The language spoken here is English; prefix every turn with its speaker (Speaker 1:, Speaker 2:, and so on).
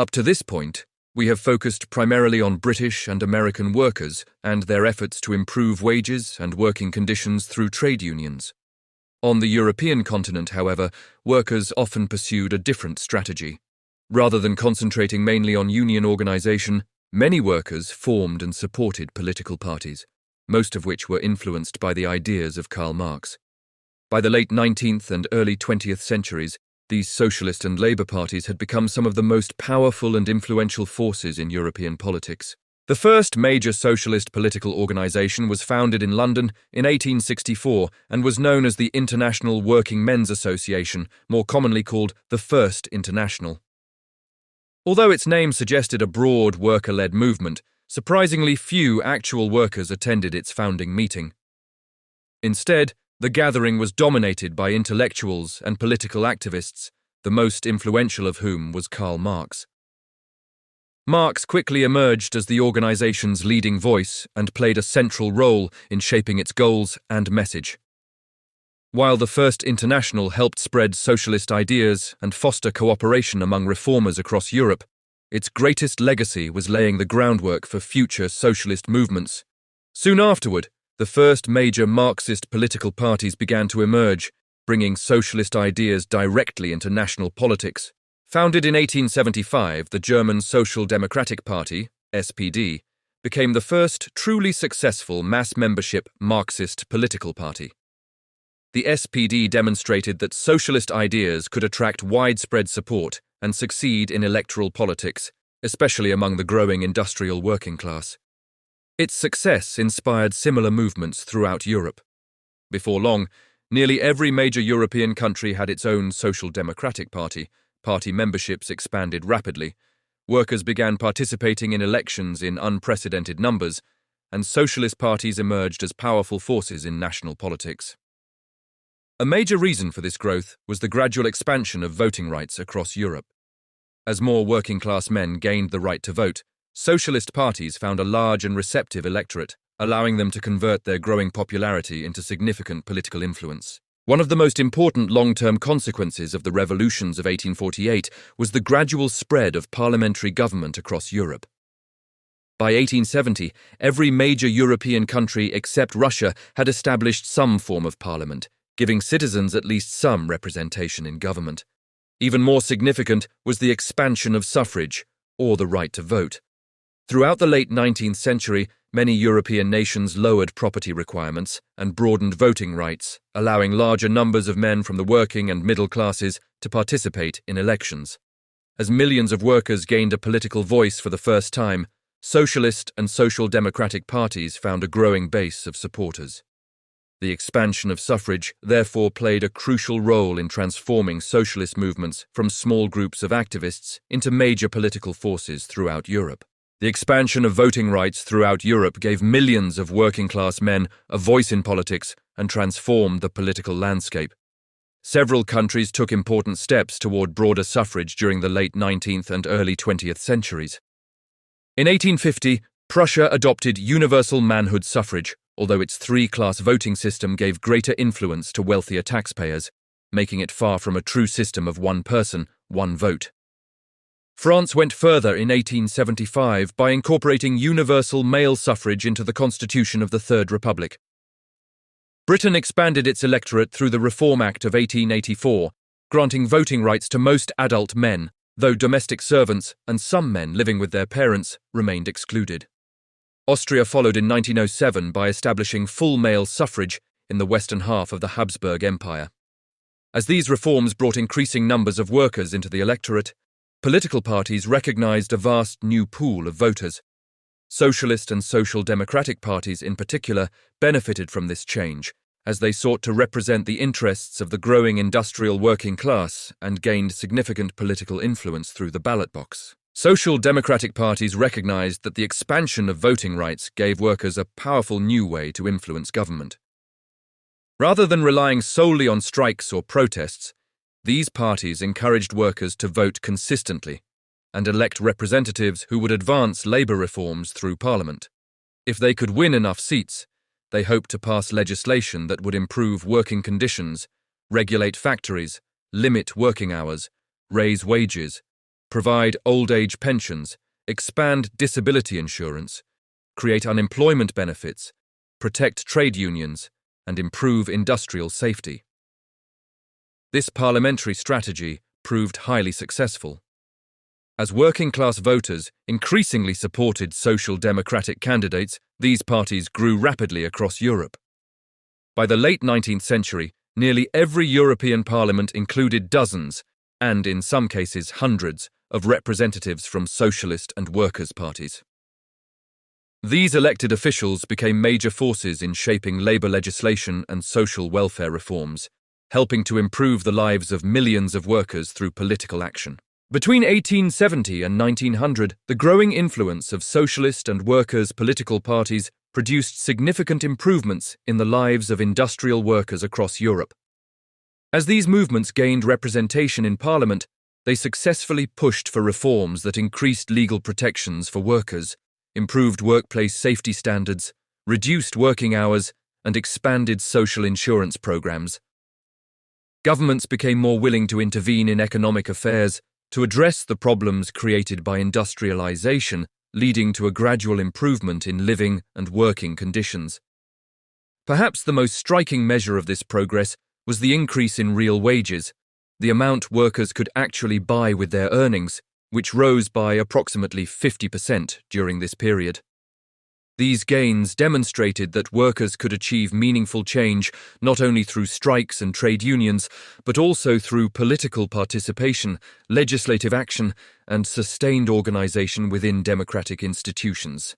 Speaker 1: Up to this point, we have focused primarily on British and American workers and their efforts to improve wages and working conditions through trade unions. On the European continent, however, workers often pursued a different strategy. Rather than concentrating mainly on union organization, many workers formed and supported political parties, most of which were influenced by the ideas of Karl Marx. By the late 19th and early 20th centuries, these socialist and Labour parties had become some of the most powerful and influential forces in European politics. The first major socialist political organisation was founded in London in 1864 and was known as the International Working Men's Association, more commonly called the First International. Although its name suggested a broad worker-led movement, surprisingly few actual workers attended its founding meeting. Instead, the gathering was dominated by intellectuals and political activists, the most influential of whom was Karl Marx. Marx quickly emerged as the organization's leading voice and played a central role in shaping its goals and message. While the First International helped spread socialist ideas and foster cooperation among reformers across Europe, its greatest legacy was laying the groundwork for future socialist movements. Soon afterward, the first major Marxist political parties began to emerge, bringing socialist ideas directly into national politics. Founded in 1875, the German Social Democratic Party, SPD, became the first truly successful mass membership Marxist political party. The SPD demonstrated that socialist ideas could attract widespread support and succeed in electoral politics, especially among the growing industrial working class. Its success inspired similar movements throughout Europe. Before long, nearly every major European country had its own Social Democratic Party. Party memberships expanded rapidly, workers began participating in elections in unprecedented numbers, and socialist parties emerged as powerful forces in national politics. A major reason for this growth was the gradual expansion of voting rights across Europe. As more working-class men gained the right to vote, socialist parties found a large and receptive electorate, allowing them to convert their growing popularity into significant political influence. One of the most important long-term consequences of the revolutions of 1848 was the gradual spread of parliamentary government across Europe. By 1870, every major European country except Russia had established some form of parliament, giving citizens at least some representation in government. Even more significant was the expansion of suffrage, or the right to vote. Throughout the late 19th century, many European nations lowered property requirements and broadened voting rights, allowing larger numbers of men from the working and middle classes to participate in elections. As millions of workers gained a political voice for the first time, socialist and social democratic parties found a growing base of supporters. The expansion of suffrage therefore played a crucial role in transforming socialist movements from small groups of activists into major political forces throughout Europe. The expansion of voting rights throughout Europe gave millions of working-class men a voice in politics and transformed the political landscape. Several countries took important steps toward broader suffrage during the late 19th and early 20th centuries. In 1850, Prussia adopted universal manhood suffrage, although its three-class voting system gave greater influence to wealthier taxpayers, making it far from a true system of one person, one vote. France went further in 1875 by incorporating universal male suffrage into the Constitution of the Third Republic. Britain expanded its electorate through the Reform Act of 1884, granting voting rights to most adult men, though domestic servants and some men living with their parents remained excluded. Austria followed in 1907 by establishing full male suffrage in the western half of the Habsburg Empire. As these reforms brought increasing numbers of workers into the electorate, political parties recognized a vast new pool of voters. Socialist and social democratic parties in particular benefited from this change, as they sought to represent the interests of the growing industrial working class and gained significant political influence through the ballot box. Social democratic parties recognized that the expansion of voting rights gave workers a powerful new way to influence government. Rather than relying solely on strikes or protests, these parties encouraged workers to vote consistently and elect representatives who would advance labour reforms through Parliament. If they could win enough seats, they hoped to pass legislation that would improve working conditions, regulate factories, limit working hours, raise wages, provide old-age pensions, expand disability insurance, create unemployment benefits, protect trade unions, and improve industrial safety. This parliamentary strategy proved highly successful. As working-class voters increasingly supported social democratic candidates, these parties grew rapidly across Europe. By the late 19th century, nearly every European parliament included dozens, and in some cases hundreds, of representatives from socialist and workers' parties. These elected officials became major forces in shaping labour legislation and social welfare reforms, helping to improve the lives of millions of workers through political action. Between 1870 and 1900, the growing influence of socialist and workers' political parties produced significant improvements in the lives of industrial workers across Europe. As these movements gained representation in Parliament, they successfully pushed for reforms that increased legal protections for workers, improved workplace safety standards, reduced working hours, and expanded social insurance programs. Governments became more willing to intervene in economic affairs to address the problems created by industrialization, leading to a gradual improvement in living and working conditions. Perhaps the most striking measure of this progress was the increase in real wages, the amount workers could actually buy with their earnings, which rose by approximately 50% during this period. These gains demonstrated that workers could achieve meaningful change not only through strikes and trade unions, but also through political participation, legislative action, and sustained organization within democratic institutions.